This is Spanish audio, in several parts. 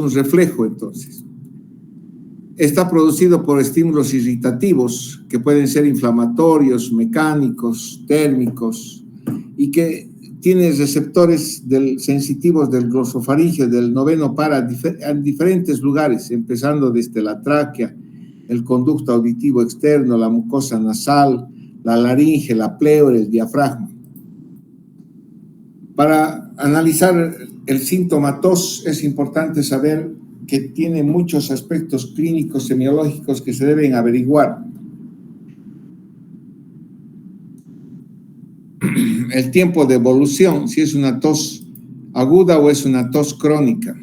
un reflejo entonces. Está producido por estímulos irritativos que pueden ser inflamatorios, mecánicos, térmicos y que tiene receptores sensitivos del glosofaringeo, del noveno par en diferentes lugares, empezando desde la tráquea, el conducto auditivo externo, la mucosa nasal, la laringe, la pleura, el diafragma. Para analizar el síntoma tos es importante saber que tiene muchos aspectos clínicos semiológicos que se deben averiguar. El tiempo de evolución, si es una tos aguda o es una tos crónica.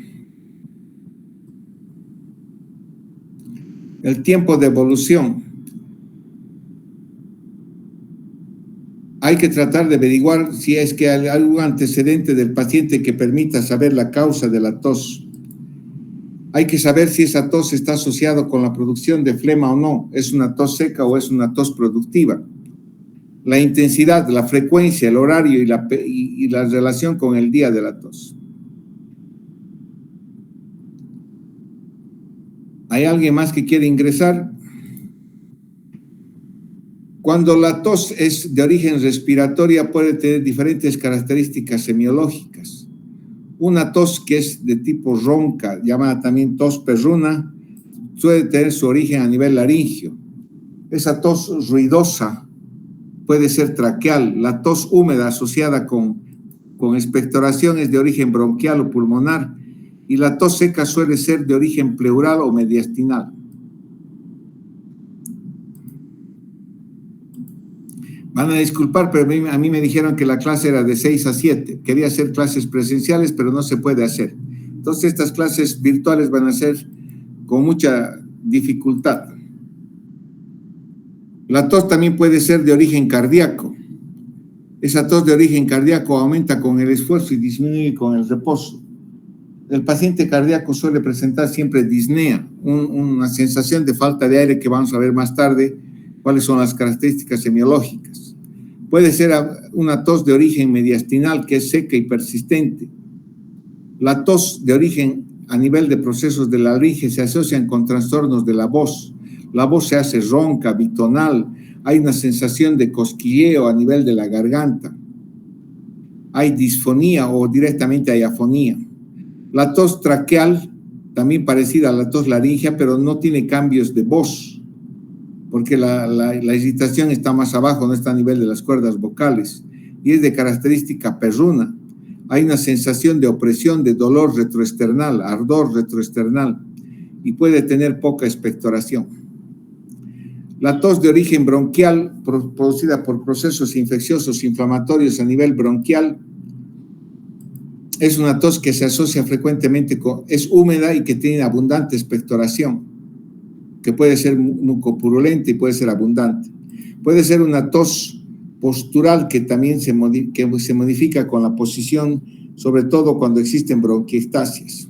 El tiempo de evolución. Hay que tratar de averiguar si es que hay algún antecedente del paciente que permita saber la causa de la tos. Hay que saber si esa tos está asociada con la producción de flema o no. ¿Es una tos seca o es una tos productiva? La intensidad, la frecuencia, el horario y la relación con el día de la tos. ¿Hay alguien más que quiere ingresar? Cuando la tos es de origen respiratoria puede tener diferentes características semiológicas. Una tos que es de tipo ronca, llamada también tos perruna, suele tener su origen a nivel laringio. Esa tos ruidosa puede ser traqueal. La tos húmeda asociada con expectoración es de origen bronquial o pulmonar, y la tos seca suele ser de origen pleural o mediastinal. Van a disculpar, pero a mí me dijeron que la clase era de 6 a 7. Quería hacer clases presenciales, pero no se puede hacer. Entonces, estas clases virtuales van a ser con mucha dificultad. La tos también puede ser de origen cardíaco. Esa tos de origen cardíaco aumenta con el esfuerzo y disminuye con el reposo. El paciente cardíaco suele presentar siempre disnea, una sensación de falta de aire que vamos a ver más tarde cuáles son las características semiológicas. Puede ser una tos de origen mediastinal que es seca y persistente. La tos de origen a nivel de procesos de la laringe se asocian con trastornos de la voz. La voz se hace ronca, bitonal, hay una sensación de cosquilleo a nivel de la garganta. Hay disfonía o directamente hay afonía. La tos traqueal, también parecida a la tos laringea, pero no tiene cambios de voz, porque la irritación está más abajo, no está a nivel de las cuerdas vocales, y es de característica perruna. Hay una sensación de opresión, de dolor retroesternal, ardor retroesternal, y puede tener poca expectoración. La tos de origen bronquial, producida por procesos infecciosos inflamatorios a nivel bronquial, es una tos que se asocia frecuentemente es húmeda y que tiene abundante expectoración, que puede ser mucopurulenta y puede ser abundante. Puede ser una tos postural que también se modifica con la posición, sobre todo cuando existen bronquiectasias.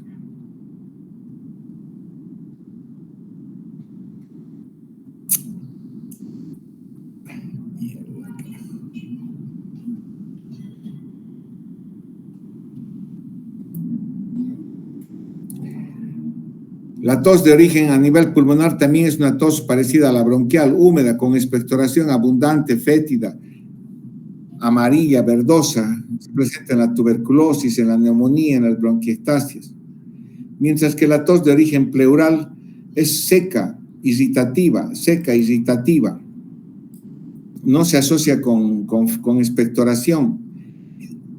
La tos de origen a nivel pulmonar también es una tos parecida a la bronquial, húmeda, con expectoración abundante, fétida, amarilla, verdosa. Se presenta en la tuberculosis, en la neumonía, en las bronquiectasias. Mientras que la tos de origen pleural es seca, irritativa. No se asocia con expectoración.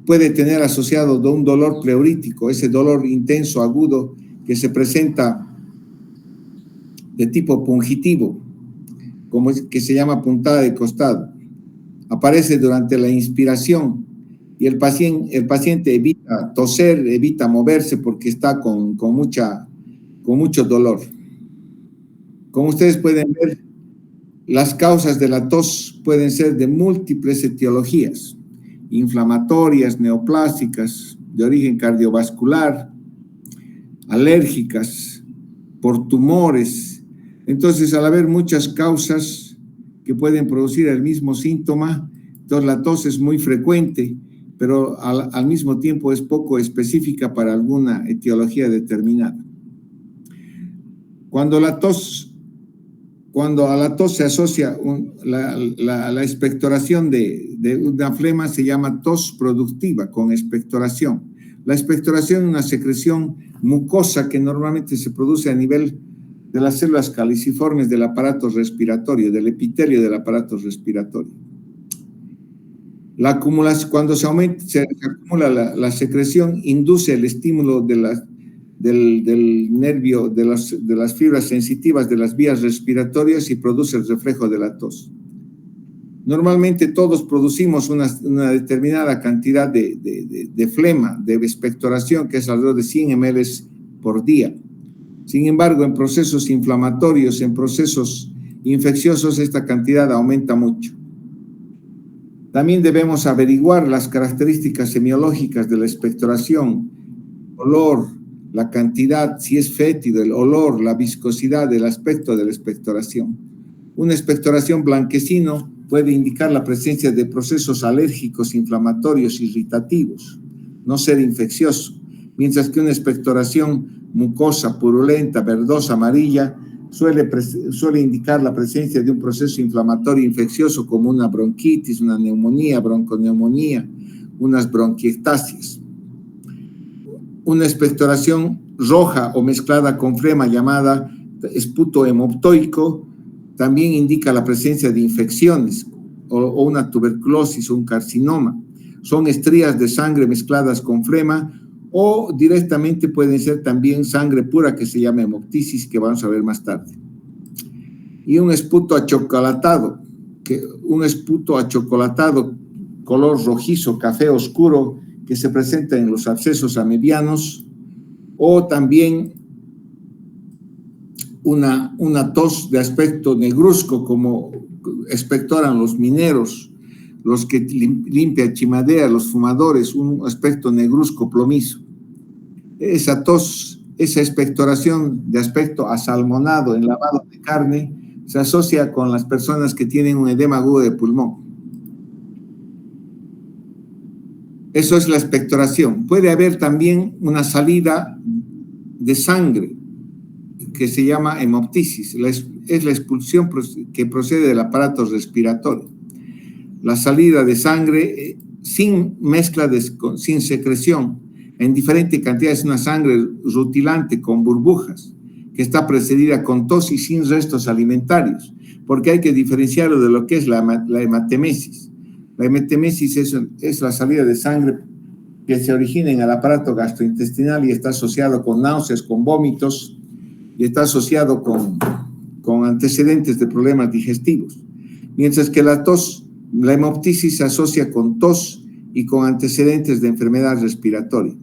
Puede tener asociado de un dolor pleurítico, ese dolor intenso, agudo, que se presenta de tipo pungitivo, que se llama puntada de costado. Aparece durante la inspiración y el paciente evita toser, evita moverse porque está con mucho dolor. Como ustedes pueden ver, las causas de la tos pueden ser de múltiples etiologías, inflamatorias, neoplásicas, de origen cardiovascular, alérgicas, por tumores. Entonces, al haber muchas causas que pueden producir el mismo síntoma, entonces la tos es muy frecuente, pero al mismo tiempo es poco específica para alguna etiología determinada. Cuando a la tos se asocia la expectoración de una flema, se llama tos productiva con expectoración. La expectoración es una secreción mucosa que normalmente se produce a nivel de las células caliciformes del aparato respiratorio, del epitelio del aparato respiratorio. Cuando se acumula la secreción, induce el estímulo del nervio, de las fibras sensitivas de las vías respiratorias y produce el reflejo de la tos. Normalmente todos producimos una determinada cantidad de flema, de expectoración, que es alrededor de 100 ml por día. Sin embargo, en procesos inflamatorios, en procesos infecciosos, esta cantidad aumenta mucho. También debemos averiguar las características semiológicas de la expectoración, olor, la cantidad, si es fétido, el olor, la viscosidad, el aspecto de la expectoración. Una expectoración blanquecino puede indicar la presencia de procesos alérgicos, inflamatorios, irritativos, no ser infeccioso, mientras que una expectoración mucosa, purulenta, verdosa, amarilla, suele indicar la presencia de un proceso inflamatorio infeccioso como una bronquitis, una neumonía, bronconeumonía, unas bronquiectasias. Una expectoración roja o mezclada con flema llamada esputo hemoptoico también indica la presencia de infecciones o una tuberculosis o un carcinoma. Son estrías de sangre mezcladas con flema o directamente pueden ser también sangre pura que se llama hemoptisis, que vamos a ver más tarde. Y un esputo achocolatado, color rojizo, café oscuro, que se presenta en los abscesos amebianos, o también una tos de aspecto negruzco, como expectoran los mineros, los que limpian chimaderas, los fumadores, un aspecto negruzco plomizo. Esa tos, esa expectoración de aspecto asalmonado en lavado de carne se asocia con las personas que tienen un edema agudo de pulmón. Eso es la expectoración. Puede haber también una salida de sangre que se llama hemoptisis. Es la expulsión que procede del aparato respiratorio. La salida de sangre sin mezcla, sin secreción, en diferentes cantidades, una sangre rutilante con burbujas, que está precedida con tos y sin restos alimentarios, porque hay que diferenciarlo de lo que es la hematemesis. La hematemesis es la salida de sangre que se origina en el aparato gastrointestinal y está asociado con náuseas, con vómitos, y está asociado con antecedentes de problemas digestivos. Mientras que la hemoptisis se asocia con tos y con antecedentes de enfermedad respiratoria.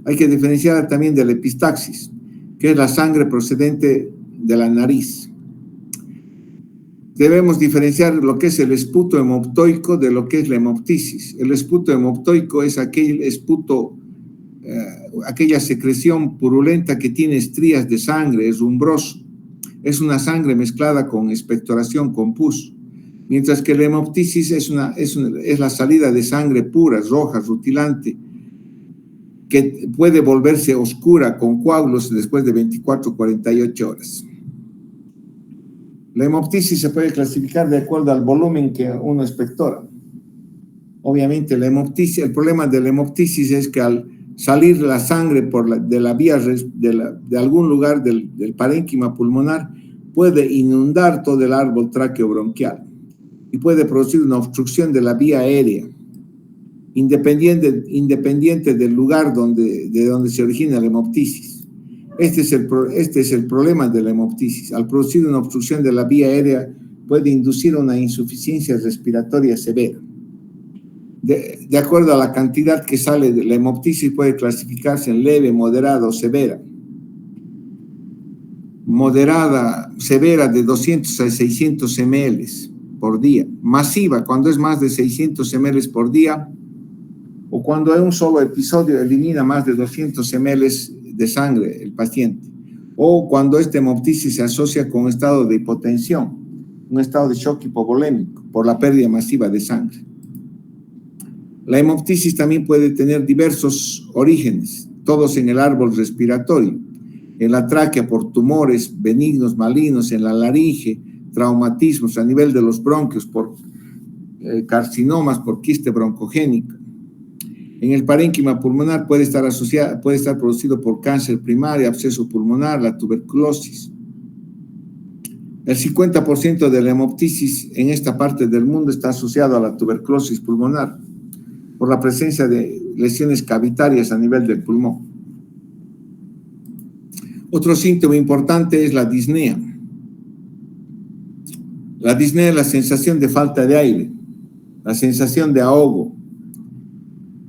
Hay que diferenciar también de la epistaxis, que es la sangre procedente de la nariz. Debemos diferenciar lo que es el esputo hemoptoico de lo que es la hemoptisis. El esputo hemoptoico es aquella secreción purulenta que tiene estrías de sangre, es rumbroso. Es una sangre mezclada con expectoración, con pus. Mientras que la hemoptisis es la salida de sangre pura, roja, rutilante, que puede volverse oscura con coágulos después de 24 o 48 horas. La hemoptisis se puede clasificar de acuerdo al volumen que uno expectora. Obviamente, el problema de la hemoptisis es que al salir la sangre de algún lugar del parénquima pulmonar, puede inundar todo el árbol tráqueo-bronquial y puede producir una obstrucción de la vía aérea, independiente del lugar de donde se origina la hemoptisis. Este es el problema de la hemoptisis. Al producir una obstrucción de la vía aérea, puede inducir una insuficiencia respiratoria severa. De acuerdo a la cantidad que sale de la hemoptisis, puede clasificarse en leve, moderada o severa. Moderada, severa, de 200 a 600 ml por día. Masiva, cuando es más de 600 ml por día, o cuando en un solo episodio elimina más de 200 ml de sangre el paciente, o cuando esta hemoptisis se asocia con un estado de hipotensión, un estado de shock hipovolémico por la pérdida masiva de sangre. La hemoptisis también puede tener diversos orígenes, todos en el árbol respiratorio. en la tráquea por tumores benignos, malignos, en la laringe, traumatismos a nivel de los bronquios por carcinomas, por quiste broncogénica. En el parénquima pulmonar puede estar producido por cáncer primario, absceso pulmonar, la tuberculosis. El 50% de la hemoptisis en esta parte del mundo está asociado a la tuberculosis pulmonar por la presencia de lesiones cavitarias a nivel del pulmón. Otro síntoma importante es la disnea. La disnea es la sensación de falta de aire, la sensación de ahogo.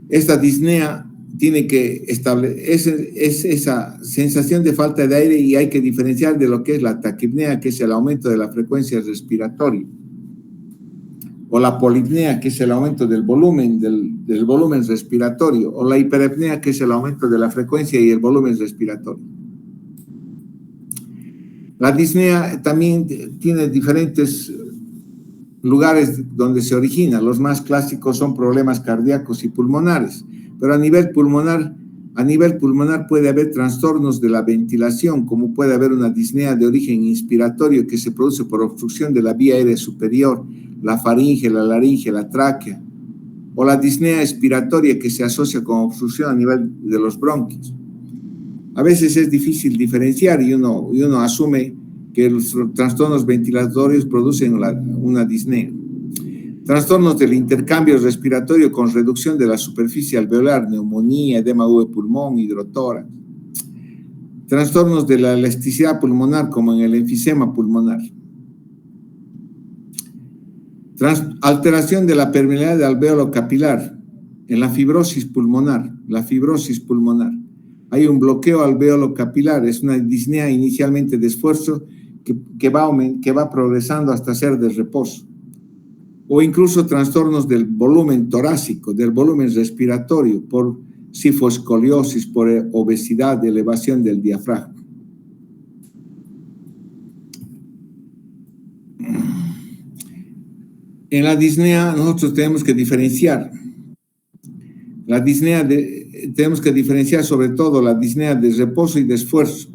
Esta disnea tiene que establecer esa sensación de falta de aire y hay que diferenciar de lo que es la taquipnea, que es el aumento de la frecuencia respiratoria, o la polipnea, que es el aumento del volumen respiratorio, o la hiperapnea, que es el aumento de la frecuencia y el volumen respiratorio. La disnea también tiene diferentes lugares donde se origina. Los más clásicos son problemas cardíacos y pulmonares, pero a nivel pulmonar puede haber trastornos de la ventilación, como puede haber una disnea de origen inspiratorio que se produce por obstrucción de la vía aérea superior, la faringe, la laringe, la tráquea, o la disnea expiratoria que se asocia con obstrucción a nivel de los bronquios. A veces es difícil diferenciar y uno asume que los trastornos ventilatorios producen una disnea. Trastornos del intercambio respiratorio con reducción de la superficie alveolar, neumonía, edema de pulmón, hidrotórax. Trastornos de la elasticidad pulmonar, como en el enfisema pulmonar. Alteración de la permeabilidad del alvéolo capilar, en la fibrosis pulmonar. Hay un bloqueo alvéolo capilar, es una disnea inicialmente de esfuerzo que va progresando hasta ser de reposo. O incluso trastornos del volumen torácico, del volumen respiratorio, por sifoscoliosis, por obesidad, elevación del diafragma. En la disnea nosotros tenemos que diferenciar. Tenemos que diferenciar sobre todo la disnea de reposo y de esfuerzo.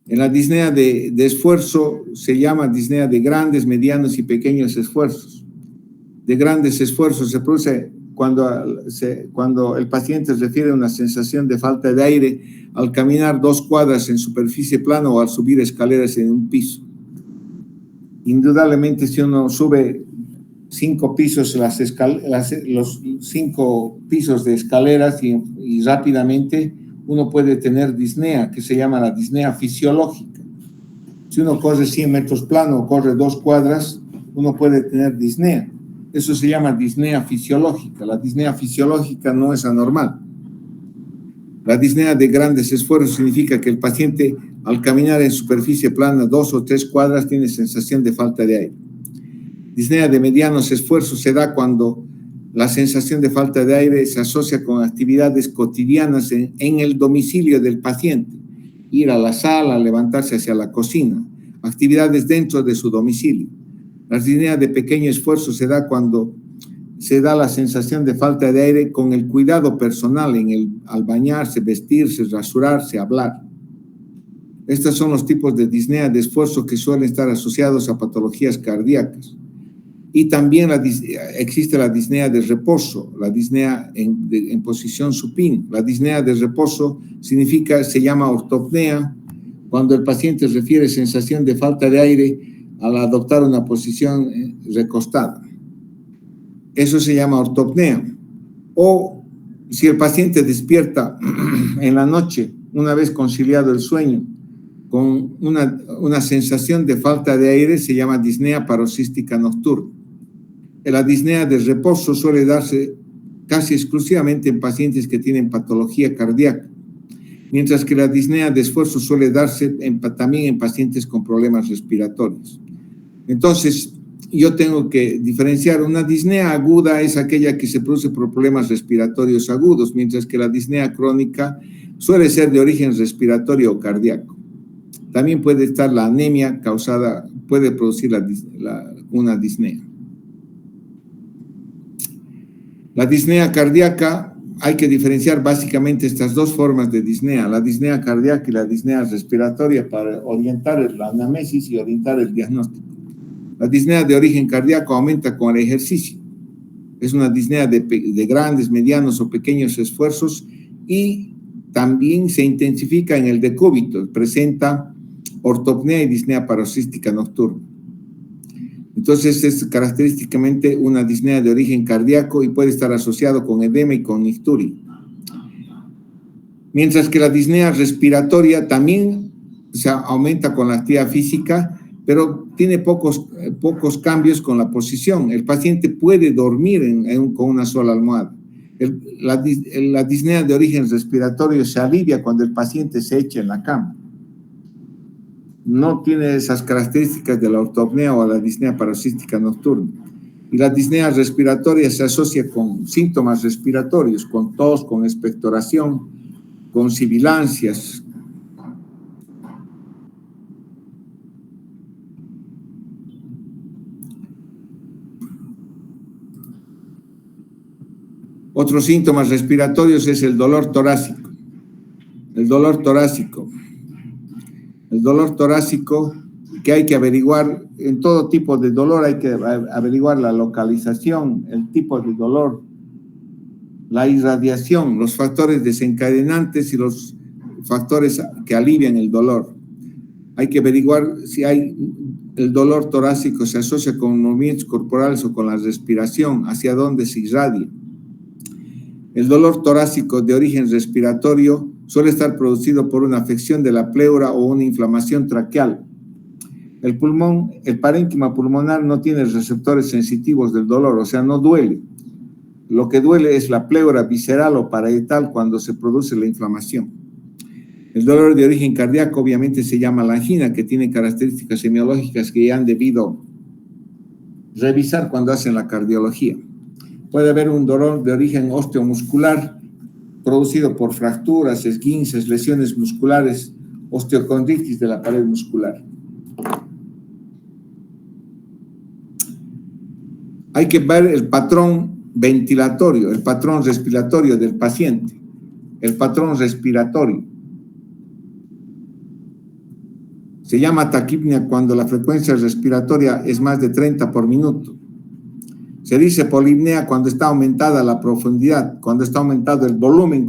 En la disnea de esfuerzo se llama disnea de grandes, medianos y pequeños esfuerzos. De grandes esfuerzos se produce cuando el paciente refiere a una sensación de falta de aire al caminar 2 cuadras en superficie plana o al subir escaleras en un piso. Indudablemente, si uno sube 5 pisos, los 5 pisos de escaleras y rápidamente uno puede tener disnea, que se llama la disnea fisiológica. Si uno corre 100 metros plano o corre 2 cuadras, uno puede tener disnea. Eso se llama disnea fisiológica. La disnea fisiológica no es anormal. La disnea de grandes esfuerzos significa que el paciente, al caminar en superficie plana 2 o 3 cuadras, tiene sensación de falta de aire. Disnea de medianos esfuerzos se da cuando la sensación de falta de aire se asocia con actividades cotidianas en el domicilio del paciente. Ir a la sala, levantarse hacia la cocina, actividades dentro de su domicilio. La disnea de pequeño esfuerzo se da cuando se da la sensación de falta de aire con el cuidado personal al bañarse, vestirse, rasurarse, hablar. Estos son los tipos de disnea de esfuerzo que suelen estar asociados a patologías cardíacas. Y también existe la disnea de reposo, la disnea en posición supina. La disnea de reposo se llama ortopnea, cuando el paciente refiere sensación de falta de aire al adoptar una posición recostada. Eso se llama ortopnea. O si el paciente despierta en la noche, una vez conciliado el sueño, con una sensación de falta de aire, se llama disnea paroxística nocturna. La disnea de reposo suele darse casi exclusivamente en pacientes que tienen patología cardíaca, mientras que la disnea de esfuerzo suele darse también en pacientes con problemas respiratorios. Entonces, yo tengo que diferenciar. Una disnea aguda es aquella que se produce por problemas respiratorios agudos, mientras que la disnea crónica suele ser de origen respiratorio o cardíaco. También puede estar la anemia puede producir una disnea. La disnea cardíaca hay que diferenciar básicamente estas dos formas de disnea, la disnea cardíaca y la disnea respiratoria, para orientar la anamnesis y orientar el diagnóstico. La disnea de origen cardíaco aumenta con el ejercicio. Es una disnea de grandes, medianos o pequeños esfuerzos y también se intensifica en el decúbito. Presenta ortopnea y disnea paroxística nocturna. Entonces es característicamente una disnea de origen cardíaco y puede estar asociado con edema y con nicturia. Mientras que la disnea respiratoria también se aumenta con la actividad física, pero tiene pocos cambios con la posición. El paciente puede dormir con una sola almohada. La disnea de origen respiratorio se alivia cuando el paciente se echa en la cama. No tiene esas características de la ortopnea o la disnea paroxística nocturna. Y la disnea respiratoria se asocia con síntomas respiratorios, con tos, con expectoración, con sibilancias. Otros síntomas respiratorios es el dolor torácico. El dolor torácico que hay que averiguar, en todo tipo de dolor hay que averiguar la localización, el tipo de dolor, la irradiación, los factores desencadenantes y los factores que alivian el dolor. Hay que averiguar si el dolor torácico se asocia con movimientos corporales o con la respiración, hacia dónde se irradia. El dolor torácico de origen respiratorio suele estar producido por una afección de la pleura o una inflamación traqueal. El parénquima pulmonar no tiene receptores sensitivos del dolor, o sea, no duele. Lo que duele es la pleura visceral o parietal cuando se produce la inflamación. El dolor de origen cardíaco obviamente se llama la angina, que tiene características semiológicas que ya han debido revisar cuando hacen la cardiología. Puede haber un dolor de origen osteomuscular producido por fracturas, esguinces, lesiones musculares, osteocondritis de la pared muscular. Hay que ver el patrón ventilatorio, el patrón respiratorio del paciente, el patrón respiratorio. Se llama taquipnea cuando la frecuencia respiratoria es más de 30 por minuto. Se dice polipnea cuando está aumentada la profundidad, cuando está aumentado el volumen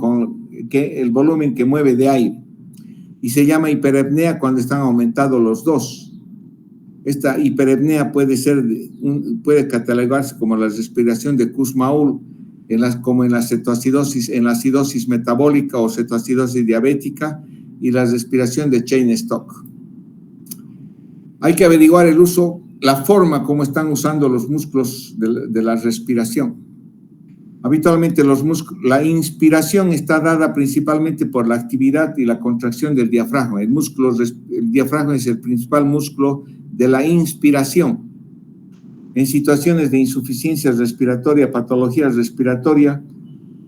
que mueve de aire. Y se llama hiperapnea cuando están aumentados los dos. Esta hiperapnea puede catalogarse como la respiración de Kussmaul, como en la cetoacidosis, en la acidosis metabólica o cetoacidosis diabética, y la respiración de Cheyne-Stokes. Hay que averiguar la forma como están usando los músculos de la respiración. Habitualmente la inspiración está dada principalmente por la actividad y la contracción del diafragma. El diafragma es el principal músculo de la inspiración. En situaciones de insuficiencia respiratoria, patología respiratoria,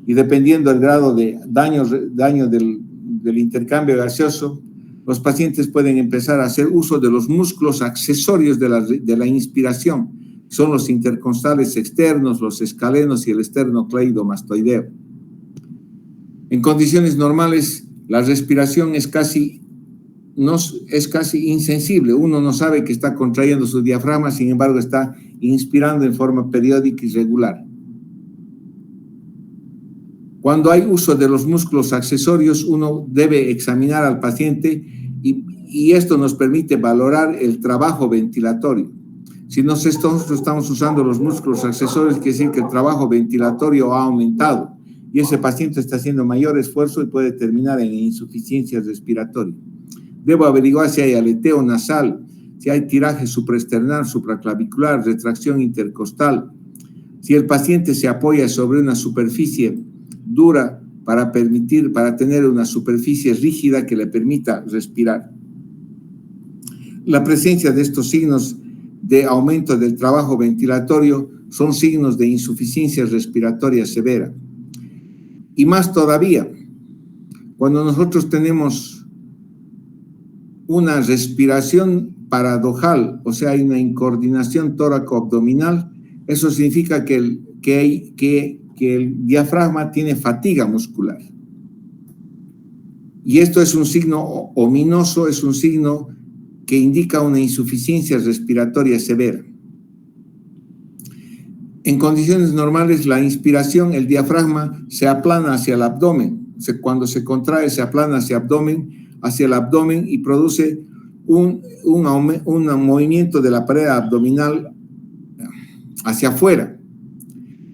y dependiendo del grado de daño del intercambio gaseoso, los pacientes pueden empezar a hacer uso de los músculos accesorios de la inspiración. Son los intercostales externos, los escalenos y el esternocleidomastoideo. En condiciones normales, la respiración es casi insensible. Uno no sabe que está contrayendo su diafragma, sin embargo, está inspirando en forma periódica y regular. Cuando hay uso de los músculos accesorios, uno debe examinar al paciente y esto nos permite valorar el trabajo ventilatorio. Si nosotros estamos usando los músculos accesorios, quiere decir que el trabajo ventilatorio ha aumentado y ese paciente está haciendo mayor esfuerzo y puede terminar en insuficiencia respiratoria. Debo averiguar si hay aleteo nasal, si hay tiraje supraesternal, supraclavicular, retracción intercostal, si el paciente se apoya sobre una superficie dura para tener una superficie rígida que le permita respirar. La presencia de estos signos de aumento del trabajo ventilatorio son signos de insuficiencia respiratoria severa. Y más todavía, cuando nosotros tenemos una respiración paradojal, o sea, hay una incoordinación tóraco-abdominal, eso significa que que el diafragma tiene fatiga muscular. Y esto es un signo ominoso, es un signo que indica una insuficiencia respiratoria severa. En condiciones normales, la inspiración, el diafragma se aplana hacia el abdomen. Cuando se contrae, se aplana hacia el abdomen y produce un movimiento de la pared abdominal hacia afuera.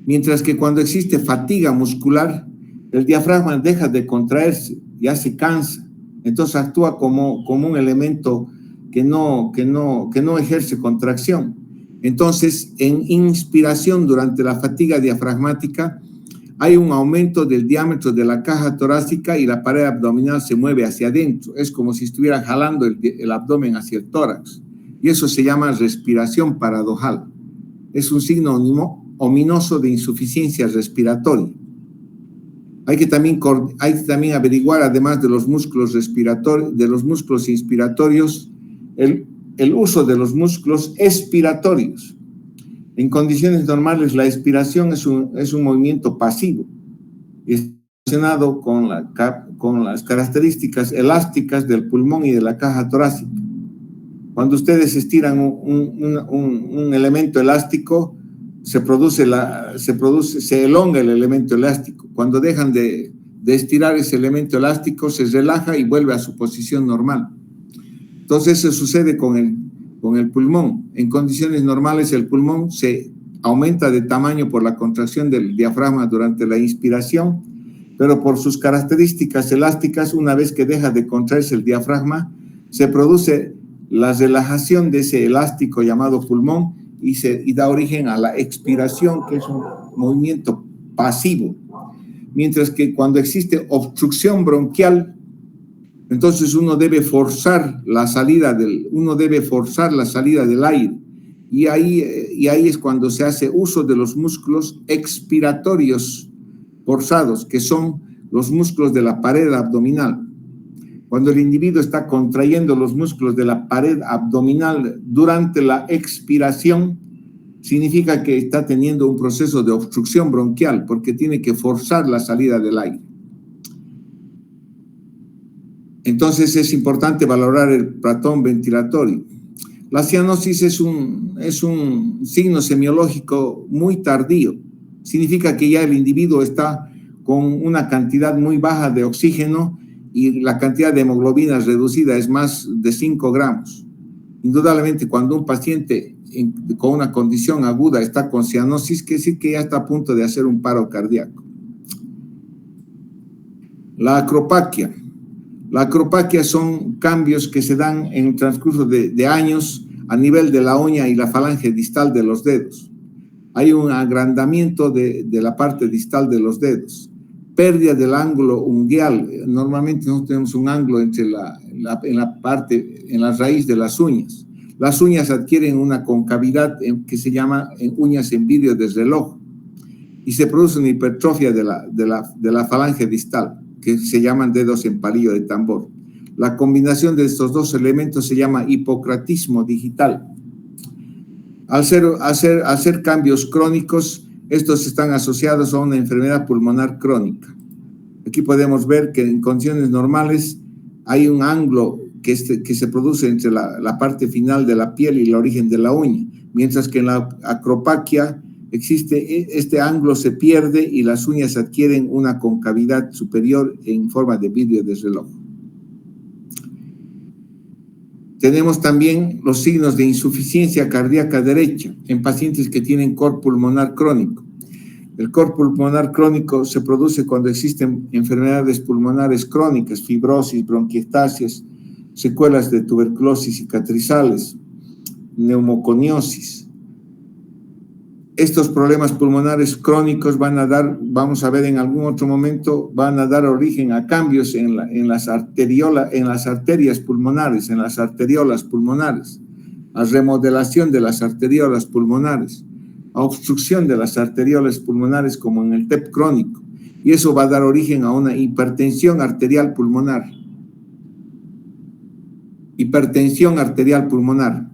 Mientras que cuando existe fatiga muscular, el diafragma deja de contraerse, ya se cansa. Entonces actúa como un elemento que no ejerce contracción. Entonces, en inspiración durante la fatiga diafragmática, hay un aumento del diámetro de la caja torácica y la pared abdominal se mueve hacia adentro. Es como si estuviera jalando el abdomen hacia el tórax. Y eso se llama respiración paradojal. Es un signo ominoso de insuficiencia respiratoria. Hay que también averiguar, además de los músculos inspiratorios, el uso de los músculos expiratorios. En condiciones normales, la expiración es un movimiento pasivo, relacionado con las características elásticas del pulmón y de la caja torácica. Cuando ustedes estiran un elemento elástico, se elonga el elemento elástico. Cuando dejan de estirar ese elemento elástico, se relaja y vuelve a su posición normal. Entonces, eso sucede con el pulmón. En condiciones normales, el pulmón se aumenta de tamaño por la contracción del diafragma durante la inspiración, pero por sus características elásticas, una vez que deja de contraerse el diafragma, se produce la relajación de ese elástico llamado pulmón y da origen a la expiración, que es un movimiento pasivo. Mientras que cuando existe obstrucción bronquial, entonces uno debe forzar la salida del aire. Y ahí es cuando se hace uso de los músculos expiratorios forzados, que son los músculos de la pared abdominal. Cuando el individuo está contrayendo los músculos de la pared abdominal durante la expiración, significa que está teniendo un proceso de obstrucción bronquial, porque tiene que forzar la salida del aire. Entonces es importante valorar el patrón ventilatorio. La cianosis es un signo semiológico muy tardío. Significa que ya el individuo está con una cantidad muy baja de oxígeno y la cantidad de hemoglobina reducida es más de 5 gramos. Indudablemente, cuando un paciente con una condición aguda está con cianosis, quiere decir que ya está a punto de hacer un paro cardíaco. La acropaquia. La acropaquia son cambios que se dan en el transcurso de años a nivel de la uña y la falange distal de los dedos. Hay un agrandamiento de la parte distal de los dedos. Pérdida del ángulo ungueal. Normalmente nosotros tenemos un ángulo entre en la raíz de las uñas. Las uñas adquieren una concavidad que se llama uñas en vidrio de reloj y se produce una hipertrofia de la falange distal, que se llaman dedos en palillo de tambor. La combinación de estos dos elementos se llama hipocratismo digital. Al hacer cambios crónicos, estos están asociados a una enfermedad pulmonar crónica. Aquí podemos ver que en condiciones normales hay un ángulo que se produce entre la parte final de la piel y el origen de la uña, mientras que en la acropaquia este ángulo se pierde y las uñas adquieren una concavidad superior en forma de vidrio de reloj. Tenemos también los signos de insuficiencia cardíaca derecha en pacientes que tienen cor pulmonar crónico. El cor pulmonar crónico se produce cuando existen enfermedades pulmonares crónicas, fibrosis, bronquiectasias, secuelas de tuberculosis cicatrizales, neumoconiosis. Estos problemas pulmonares crónicos vamos a ver en algún otro momento, van a dar origen a cambios en las arterias pulmonares, en las arteriolas pulmonares, a remodelación de las arteriolas pulmonares, a obstrucción de las arteriolas pulmonares como en el TEP crónico, y eso va a dar origen a una hipertensión arterial pulmonar. Hipertensión arterial pulmonar.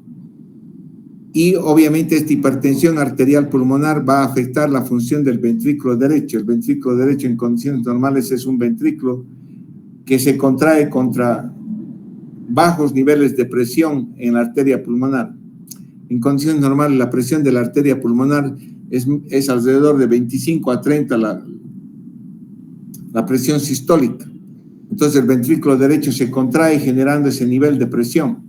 Y obviamente esta hipertensión arterial pulmonar va a afectar la función del ventrículo derecho. El ventrículo derecho en condiciones normales es un ventrículo que se contrae contra bajos niveles de presión en la arteria pulmonar. En condiciones normales la presión de la arteria pulmonar es alrededor de 25 a 30 la presión sistólica. Entonces el ventrículo derecho se contrae generando ese nivel de presión.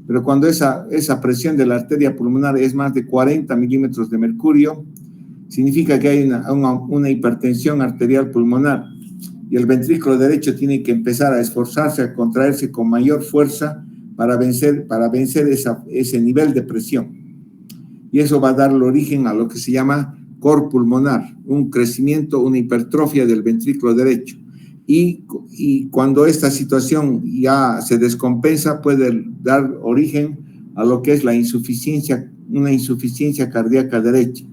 Pero cuando esa presión de la arteria pulmonar es más de 40 milímetros de mercurio, significa que hay una hipertensión arterial pulmonar. Y el ventrículo derecho tiene que empezar a esforzarse, a contraerse con mayor fuerza para vencer ese nivel de presión. Y eso va a dar origen a lo que se llama cor pulmonar, un crecimiento, una hipertrofia del ventrículo derecho. Y cuando esta situación ya se descompensa, puede dar origen a lo que es una insuficiencia cardíaca derecha.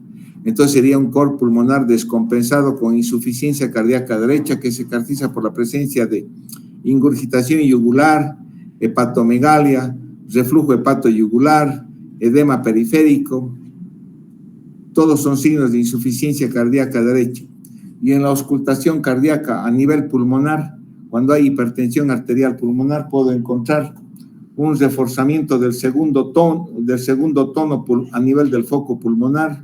Entonces sería un cor pulmonar descompensado con insuficiencia cardíaca derecha que se caracteriza por la presencia de ingurgitación yugular, hepatomegalia, reflujo hepatoyugular, edema periférico. Todos son signos de insuficiencia cardíaca derecha. Y en la auscultación cardíaca a nivel pulmonar, cuando hay hipertensión arterial pulmonar, puedo encontrar un reforzamiento del segundo tono a nivel del foco pulmonar.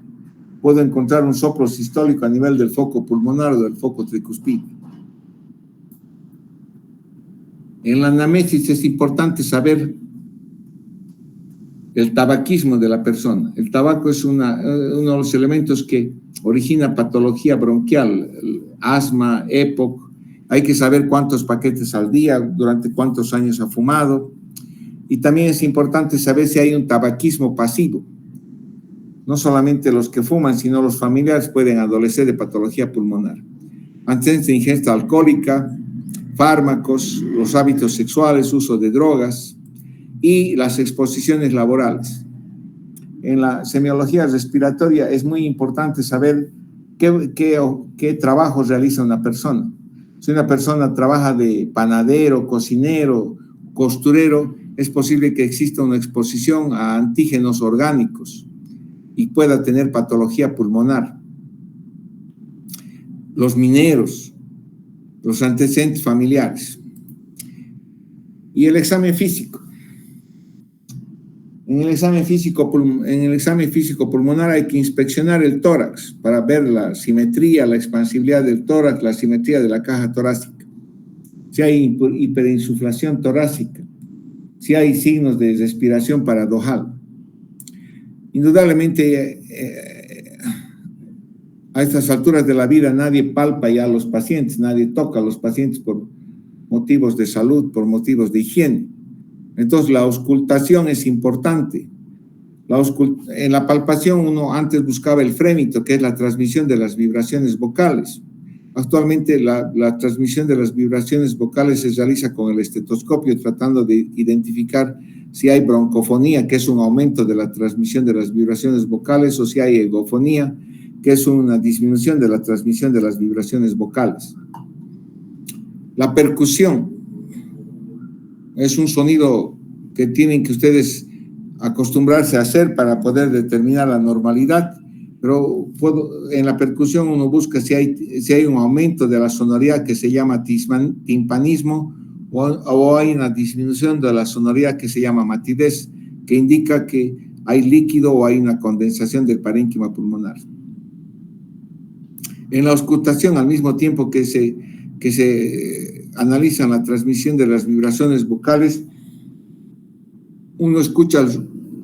Puedo encontrar un soplo sistólico a nivel del foco pulmonar o del foco tricuspide. En la anamnesis es importante saber el tabaquismo de la persona. El tabaco es uno de los elementos que origina patología bronquial, asma, EPOC. Hay que saber cuántos paquetes al día, durante cuántos años ha fumado. Y también es importante saber si hay un tabaquismo pasivo. No solamente los que fuman, sino los familiares pueden adolecer de patología pulmonar. Antecedentes de ingesta alcohólica, fármacos, los hábitos sexuales, uso de drogas y las exposiciones laborales. En la semiología respiratoria es muy importante saber qué trabajo realiza una persona. Si una persona trabaja de panadero, cocinero, costurero, es posible que exista una exposición a antígenos orgánicos y pueda tener patología pulmonar. Los mineros, los antecedentes familiares. Y el examen físico. En el examen físico pulmonar hay que inspeccionar el tórax para ver la simetría, la expansibilidad del tórax, la simetría de la caja torácica. Si hay hiperinsuflación torácica, si hay signos de respiración paradojal. Indudablemente, a estas alturas de la vida nadie palpa ya a los pacientes, nadie toca a los pacientes por motivos de salud, por motivos de higiene. Entonces la auscultación es importante. En la palpación uno antes buscaba el frémito, que es la transmisión de las vibraciones vocales. Actualmente la transmisión de las vibraciones vocales se realiza con el estetoscopio, tratando de identificar si hay broncofonía, que es un aumento de la transmisión de las vibraciones vocales, o si hay egofonía, que es una disminución de la transmisión de las vibraciones vocales. La percusión es un sonido que tienen que ustedes acostumbrarse a hacer para poder determinar la normalidad, pero en la percusión uno busca si hay un aumento de la sonoridad que se llama timpanismo o hay una disminución de la sonoridad que se llama matidez, que indica que hay líquido o hay una condensación del parénquima pulmonar. En la auscultación, al mismo tiempo que se analiza la transmisión de las vibraciones vocales, uno escucha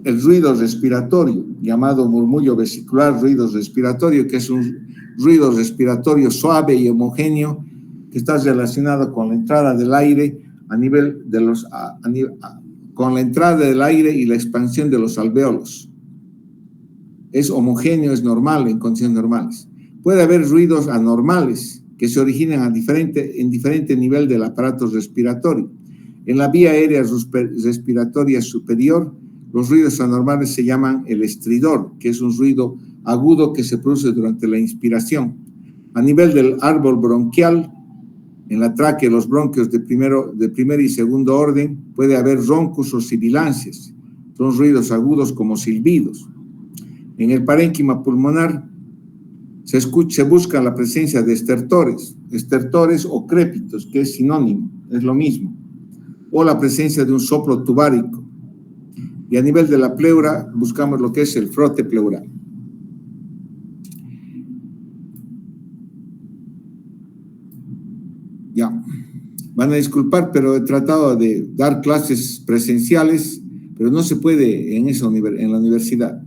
el ruido respiratorio, llamado murmullo vesicular, ruido respiratorio, que es un ruido respiratorio suave y homogéneo que está relacionado con la entrada del aire con la entrada del aire y la expansión de los alvéolos. Es homogéneo, es normal en condiciones normales. Puede haber ruidos anormales que se originan en diferente nivel del aparato respiratorio. En la vía aérea respiratoria superior, los ruidos anormales se llaman el estridor, que es un ruido agudo que se produce durante la inspiración. A nivel del árbol bronquial, en la tráquea, los bronquios de primer y segundo orden, puede haber roncos o sibilancias. Son ruidos agudos como silbidos. En el parénquima pulmonar se busca la presencia de estertores o crépitos, que es sinónimo, es lo mismo, o la presencia de un soplo tubárico. Y a nivel de la pleura buscamos lo que es el frote pleural. Ya, van a disculpar, pero he tratado de dar clases presenciales, pero no se puede en la universidad.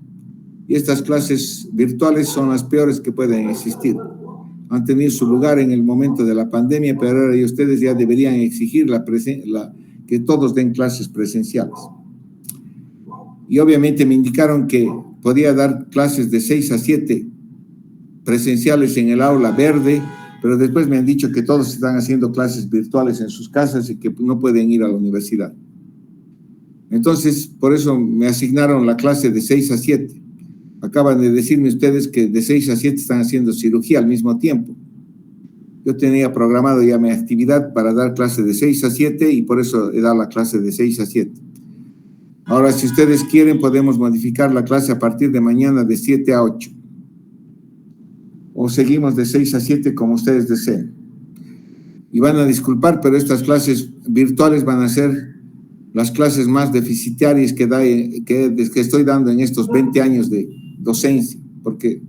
Y estas clases virtuales son las peores que pueden existir. Han tenido su lugar en el momento de la pandemia, pero ahora ustedes ya deberían exigir que todos den clases presenciales. Y obviamente me indicaron que podía dar clases de 6 a 7 presenciales en el aula verde, pero después me han dicho que todos están haciendo clases virtuales en sus casas y que no pueden ir a la universidad. Entonces, por eso me asignaron la clase de 6 a 7. Acaban de decirme ustedes que de 6 a 7 están haciendo cirugía al mismo tiempo. Yo tenía programado ya mi actividad para dar clase de 6 a 7 y por eso he dado la clase de 6 a 7. Ahora, si ustedes quieren, podemos modificar la clase a partir de mañana de 7 a 8. O seguimos de 6 a 7 como ustedes deseen. Y van a disculpar, pero estas clases virtuales van a ser las clases más deficitarias que estoy dando en estos 20 años de docencia, porque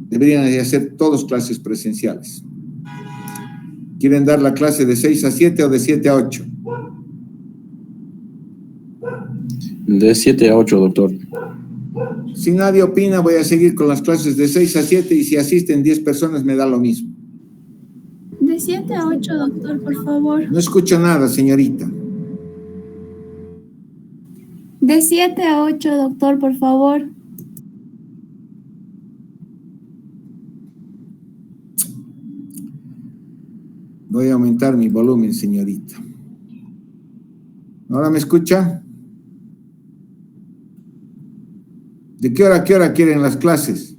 deberían de hacer todas clases presenciales. ¿Quieren dar la clase de 6 a 7 o de 7 a 8? De 7 a 8, doctor. Si nadie opina, voy a seguir con las clases de 6 a 7 y si asisten 10 personas me da lo mismo. De 7 a 8, doctor, por favor. No escucho nada, señorita. De 7 a 8, doctor, por favor. Voy a aumentar mi volumen, señorita. ¿Ahora me escucha? ¿De qué hora a qué hora quieren las clases?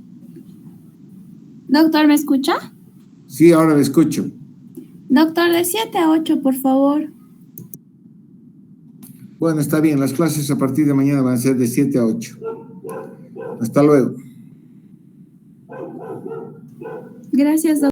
Doctor, ¿me escucha? Sí, ahora le escucho. Doctor, de 7 a 8, por favor. Bueno, está bien. Las clases a partir de mañana van a ser de 7 a 8. Hasta luego. Gracias, doctor.